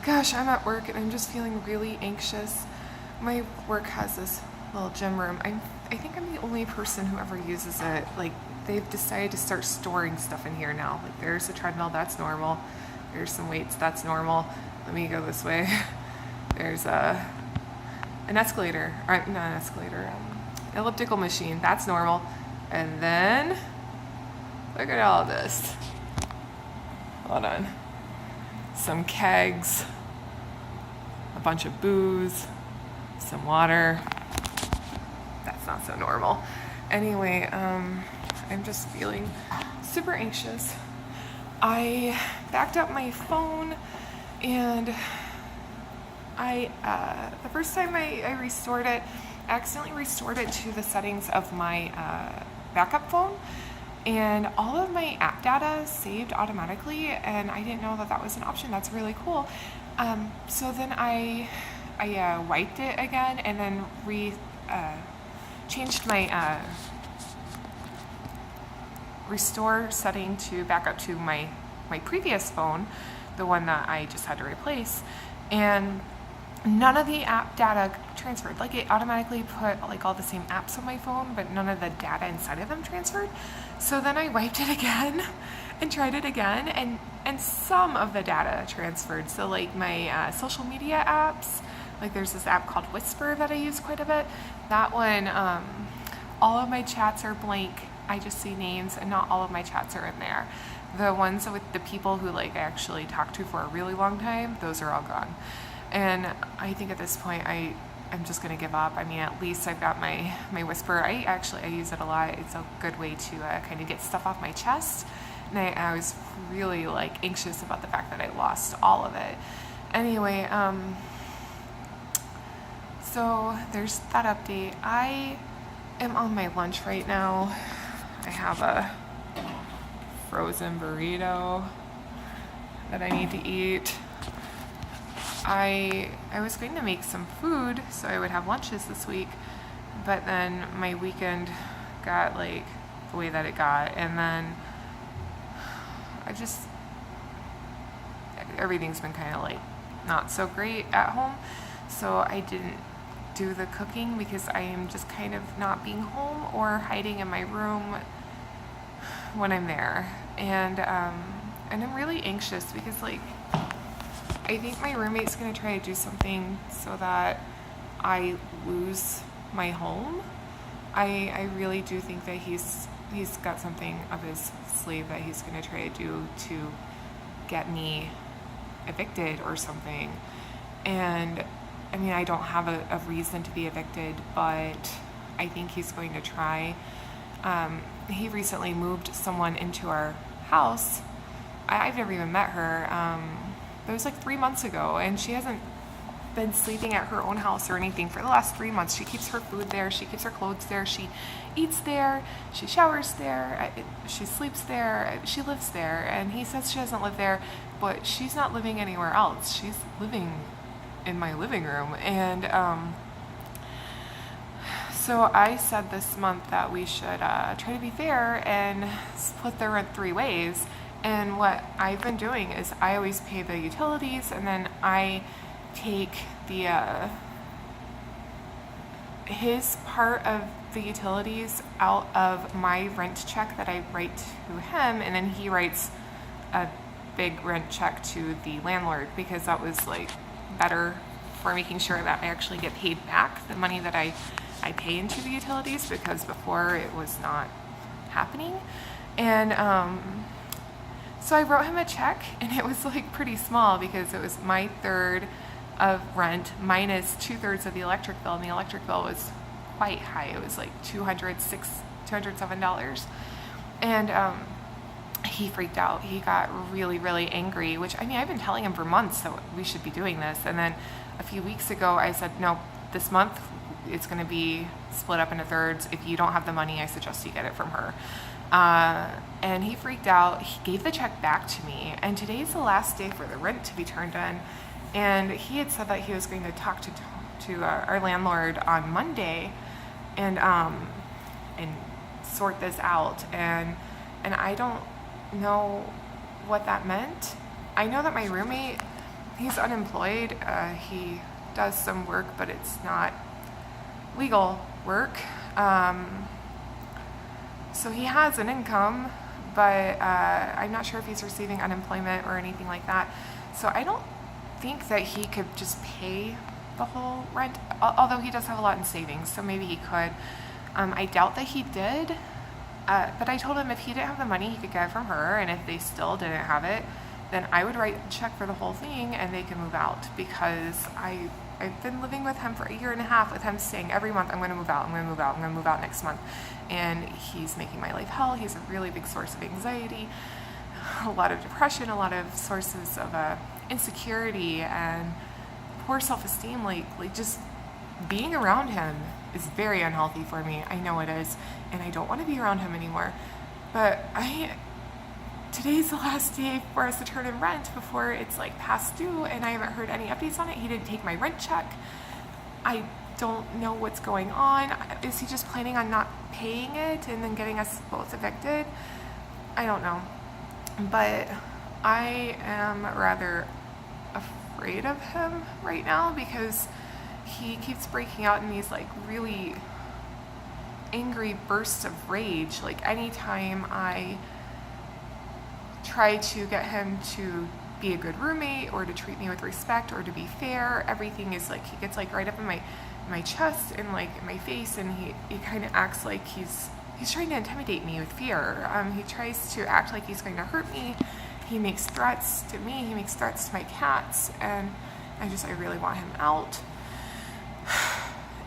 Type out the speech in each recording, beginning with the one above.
Gosh, I'm at work and I'm just feeling really anxious. My work has this little gym room. I think I'm the only person who ever uses it. Like, they've decided to start storing stuff in here now. Like, there's a treadmill, that's normal. There's some weights, that's normal. Let me go this way. There's an escalator, or not an escalator, elliptical machine, that's normal. And then, look at all this. Hold on. Some kegs, a bunch of booze, some water. That's not so normal. Anyway, I'm just feeling super anxious. I backed up my phone and the first time I restored it, I accidentally restored it to the settings of my backup phone. And all of my app data saved automatically, and I didn't know that was an option. That's really cool. So then I wiped it again, and then changed my restore setting to back up to my previous phone, the one that I just had to replace, and none of the app data transferred. Like, it automatically put like all the same apps on my phone, but none of the data inside of them transferred. So then I wiped it again and tried it again, and some of the data transferred. So like my social media apps, like there's this app called Whisper that I use quite a bit. That one, all of my chats are blank. I just see names, and not all of my chats are in there. The ones with the people who like I actually talked to for a really long time, those are all gone. And I think at this point I'm just going to give up. I mean, at least I've got my Whisper. I use it a lot. It's a good way to kind of get stuff off my chest. And I was really like anxious about the fact that I lost all of it. Anyway, so there's that update. I am on my lunch right now. I have a frozen burrito that I need to eat. I was going to make some food so I would have lunches this week, but then my weekend got like the way that it got, and then everything's been kind of like not so great at home, so I didn't do the cooking because I am just kind of not being home or hiding in my room when I'm there, and I'm really anxious because like I think my roommate's going to try to do something so that I lose my home. I really do think that he's got something up his sleeve that he's going to try to do to get me evicted or something. And I mean, I don't have a reason to be evicted, but I think he's going to try. He recently moved someone into our house. I've never even met her. It was like 3 months ago, and she hasn't been sleeping at her own house or anything for the last 3 months. She keeps her food there, she keeps her clothes there, she eats there, she showers there, she sleeps there, she lives there. And he says she doesn't live there, but she's not living anywhere else. She's living in my living room. And so I said this month that we should try to be fair and split the rent 3 ways. And what I've been doing is I always pay the utilities, and then I take his part of the utilities out of my rent check that I write to him, and then he writes a big rent check to the landlord, because that was like better for making sure that I actually get paid back the money that I pay into the utilities, because before it was not happening. And so I wrote him a check, and it was like pretty small because it was my third of rent minus 2/3 of the electric bill, and the electric bill was quite high. It was like $207. And he freaked out. He got really, really angry, which, I mean, I've been telling him for months that we should be doing this. And then a few weeks ago, I said, no, this month it's going to be split up into thirds. If you don't have the money, I suggest you get it from her. And he freaked out. He gave the check back to me, and today's the last day for the rent to be turned in. And he had said that he was going to talk to our landlord on Monday and sort this out. And I don't know what that meant. I know that my roommate he's unemployed. He does some work, but it's not legal work. So he has an income, but I'm not sure if he's receiving unemployment or anything like that. So I don't think that he could just pay the whole rent, although he does have a lot in savings, so maybe he could. I doubt that he did, but I told him if he didn't have the money, he could get it from her, and if they still didn't have it, then I would write a check for the whole thing and they can move out, because I've been living with him for a year and a half with him saying every month, I'm going to move out, I'm going to move out, I'm going to move out next month. And he's making my life hell. He's a really big source of anxiety, a lot of depression, a lot of sources of insecurity and poor self-esteem. Like just being around him is very unhealthy for me. I know it is, and I don't want to be around him anymore. But today's the last day for us to turn in rent before it's like past due, and I haven't heard any updates on it. He didn't take my rent check. I don't know what's going on. Is he just planning on not paying it and then getting us both evicted? I don't know. But I am rather afraid of him right now, because he keeps breaking out in these like really angry bursts of rage. Like anytime I try to get him to be a good roommate or to treat me with respect or to be fair, everything is like, he gets like right up in my chest and like in my face, and he kind of acts like he's trying to intimidate me with fear. He tries to act like he's going to hurt me. He makes threats to me, he makes threats to my cats, and I really want him out.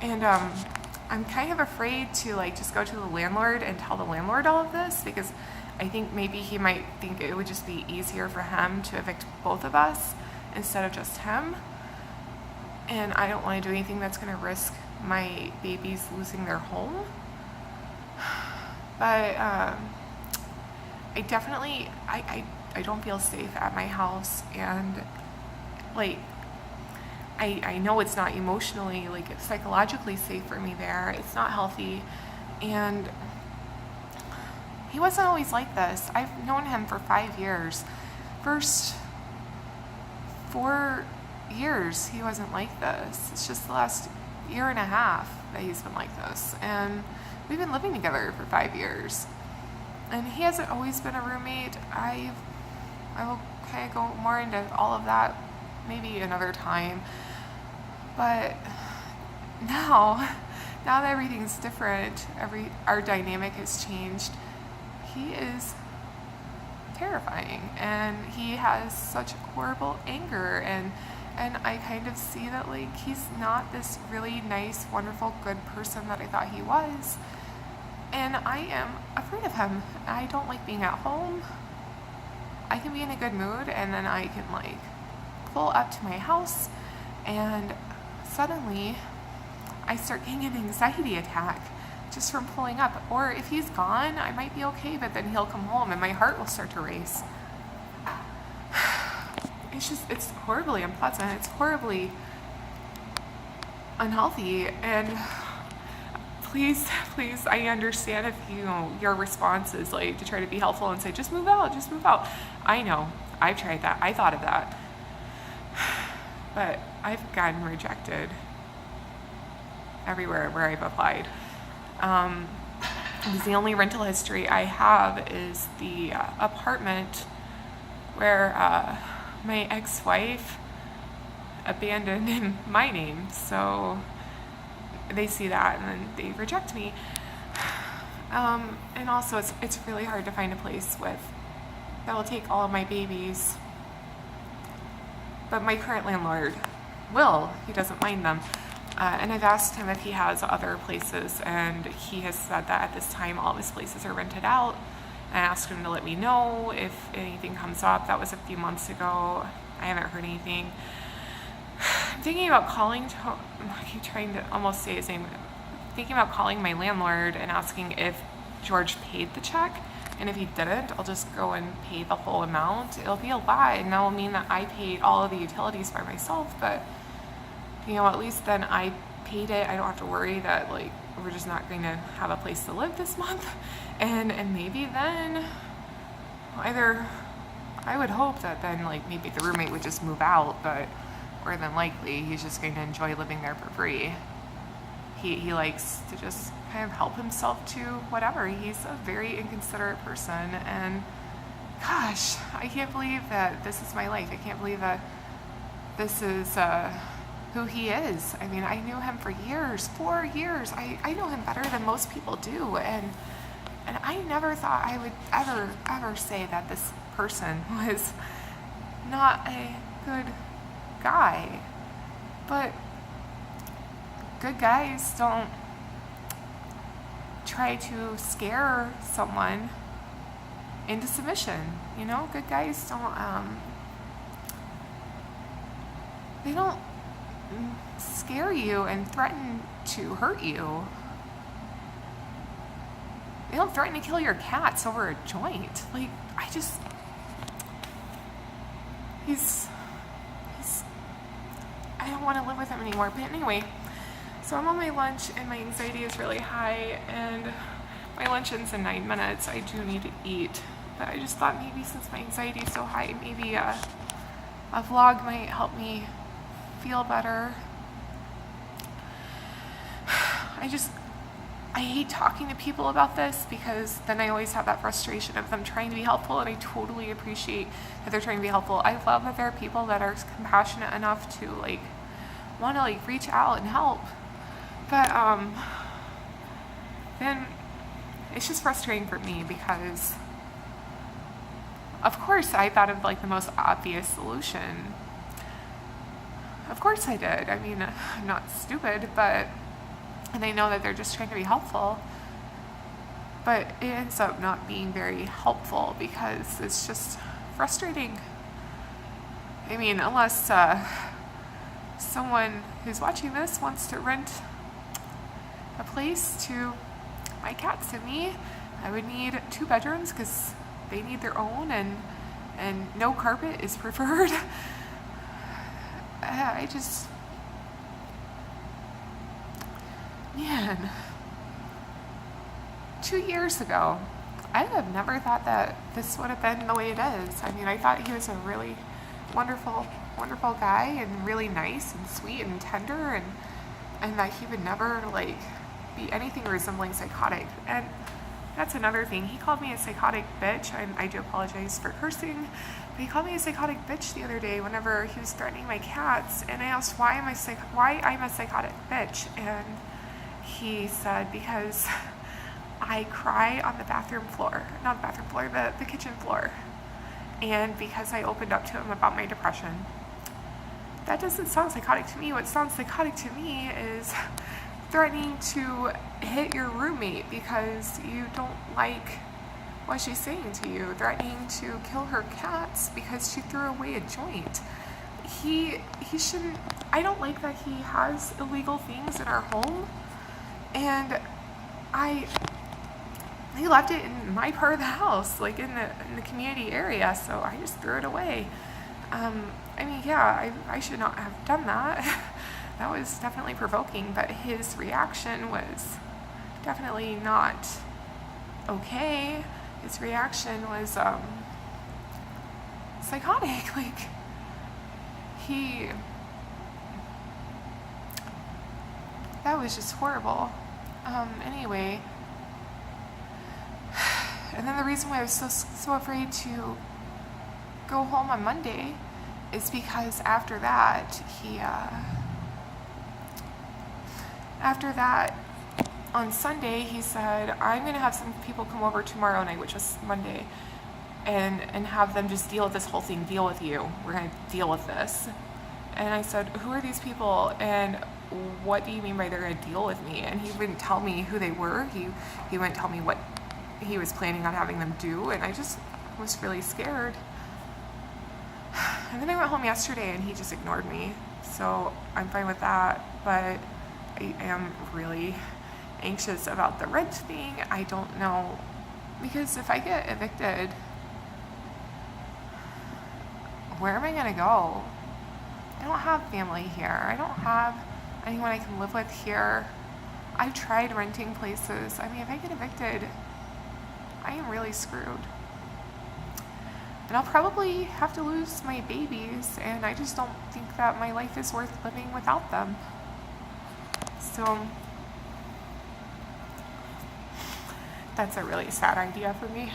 And I'm kind of afraid to like just go to the landlord and tell the landlord all of this, because I think maybe he might think it would just be easier for him to evict both of us instead of just him. And I don't want to do anything that's going to risk my babies losing their home. But I definitely, I don't feel safe at my house, and like I know it's not emotionally, like psychologically safe for me there. It's not healthy, and he wasn't always like this. I've known him for 5 years. First 4 years he wasn't like this. It's just the last year and a half that he's been like this, and we've been living together for 5 years, and he hasn't always been a roommate. I will kind of go more into all of that maybe another time, but now that everything's different, our dynamic has changed. He is terrifying, and he has such horrible anger, and I kind of see that like he's not this really nice, wonderful, good person that I thought he was, and I am afraid of him. I don't like being at home. I can be in a good mood, and then I can like pull up to my house, and suddenly I start getting an anxiety attack just from pulling up. Or if he's gone, I might be okay, but then he'll come home and my heart will start to race. It's horribly unpleasant. It's horribly unhealthy. And please, I understand if your response is like to try to be helpful and say, just move out. I know, I've tried that. I thought of that. But I've gotten rejected everywhere where I've applied. Because the only rental history I have is the apartment where my ex-wife abandoned in my name. So they see that and then they reject me. And also it's really hard to find a place that will take all of my babies. But my current landlord he doesn't mind them. And I've asked him if he has other places, and he has said that at this time all of his places are rented out. I asked him to let me know if anything comes up. That was a few months ago. I haven't heard anything. I'm thinking about calling, I keep trying to almost say his name, thinking about calling my landlord and asking if George paid the check. And if he didn't, I'll just go and pay the whole amount. It'll be a lot, and that will mean that I paid all of the utilities by myself, but at least then I paid it. I don't have to worry that like we're just not going to have a place to live this month. And maybe then either I would hope that then, like, maybe the roommate would just move out, but more than likely, he's just going to enjoy living there for free. He likes to just kind of help himself to whatever. He's a very inconsiderate person, and gosh, I can't believe that this is my life. I can't believe that this is who he is. I mean, I knew him for years, 4 years. I know him better than most people do, and I never thought I would ever say that this person was not a good guy. But good guys don't try to scare someone into submission. You know, good guys don't they don't scare you and threaten to hurt you. They don't threaten to kill your cats over a joint. Like, I don't want to live with him anymore. But anyway, so I'm on my lunch and my anxiety is really high, and my lunch ends in 9 minutes. I do need to eat. But I just thought maybe since my anxiety is so high, maybe a vlog might help me feel better. I hate talking to people about this because then I always have that frustration of them trying to be helpful, and I totally appreciate that they're trying to be helpful. I love that there are people that are compassionate enough to want to reach out and help. But then it's just frustrating for me because of course I thought of the most obvious solution. Of course I did. I mean, I'm not stupid, and I know that they're just trying to be helpful, but it ends up not being very helpful because it's just frustrating. I mean, unless someone who's watching this wants to rent a place to my cats and me, I would need 2 bedrooms because they need their own, and no carpet is preferred. Man, 2 years ago, I would have never thought that this would have been the way it is. I mean, I thought he was a really wonderful guy and really nice and sweet and tender, and that he would never be anything resembling psychotic. And that's another thing. He called me a psychotic bitch. I do apologize for cursing, but he called me a psychotic bitch the other day whenever he was threatening my cats, and I asked why I'm a psychotic bitch, and he said because I cry on the bathroom floor, not the bathroom floor, the kitchen floor, and because I opened up to him about my depression. That doesn't sound psychotic to me. What sounds psychotic to me is threatening to hit your roommate because you don't like what she's saying to you, threatening to kill her cats because she threw away a joint. He shouldn't. I don't like that he has illegal things in our home, and he left it in my part of the house, in the community area, so I just threw it away. I mean, yeah, I should not have done that. That was definitely provoking, but his reaction was definitely not okay. His reaction was psychotic. That was just horrible. Anyway, and then the reason why I was so afraid to go home on Monday is because after that, on Sunday, he said, I'm going to have some people come over tomorrow night, which was Monday, and have them just deal with this whole thing, deal with you. We're going to deal with this. And I said, who are these people, and what do you mean by they're going to deal with me? And he wouldn't tell me who they were. He wouldn't tell me what he was planning on having them do, and I just was really scared. And then I went home yesterday, and he just ignored me. So I'm fine with that, but I am really anxious about the rent thing. I don't know, because if I get evicted, where am I going to go? I don't have family here. I don't have anyone I can live with here. I've tried renting places. I mean, if I get evicted, I am really screwed. And I'll probably have to lose my babies, and I just don't think that my life is worth living without them. So that's a really sad idea for me.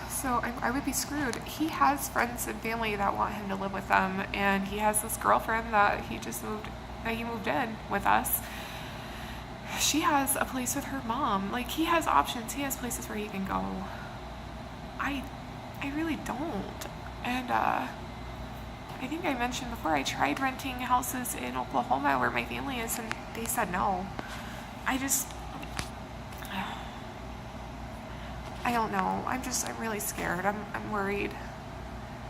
So I would be screwed. He has friends and family that want him to live with them, and he has this girlfriend that he moved in with us. She has a place with her mom. Like, he has options. He has places where he can go. I really don't. And I think I mentioned before, I tried renting houses in Oklahoma where my family is, and they said no. I don't know. I'm really scared. I'm worried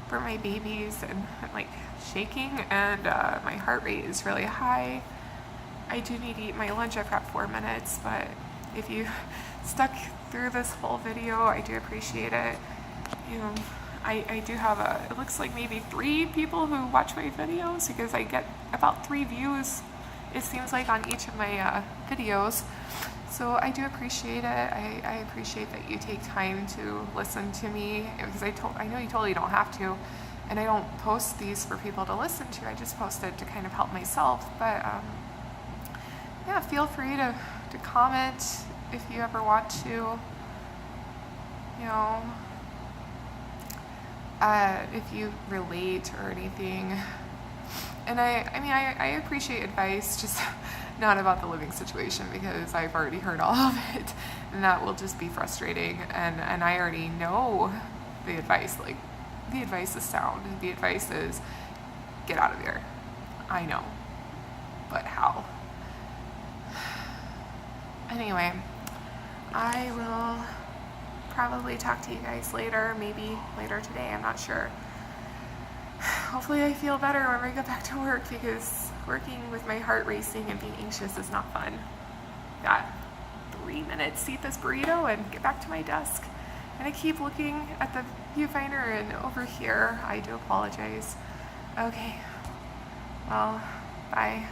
for my babies, and I'm like shaking, and my heart rate is really high. I do need to eat my lunch. I've got 4 minutes, but if you stuck through this whole video, I do appreciate it. You know, I do have it looks like maybe 3 people who watch my videos, because I get about 3 views, it seems like, on each of my videos. So I do appreciate it. I appreciate that you take time to listen to me, because I know you totally don't have to, and I don't post these for people to listen to. I just post it to kind of help myself. But yeah, feel free to comment if you ever want to. You know, if you relate or anything. And I appreciate advice, just not about the living situation, because I've already heard all of it, and that will just be frustrating. And I already know the advice. Like, the advice is sound. The advice is, get out of there. I know, but how? Anyway, I will probably talk to you guys later, maybe later today, I'm not sure. Hopefully I feel better when I get back to work, because working with my heart racing and being anxious is not fun. Got 3 minutes to eat this burrito and get back to my desk. And I keep looking at the viewfinder and over here. I do apologize. Okay, well, bye.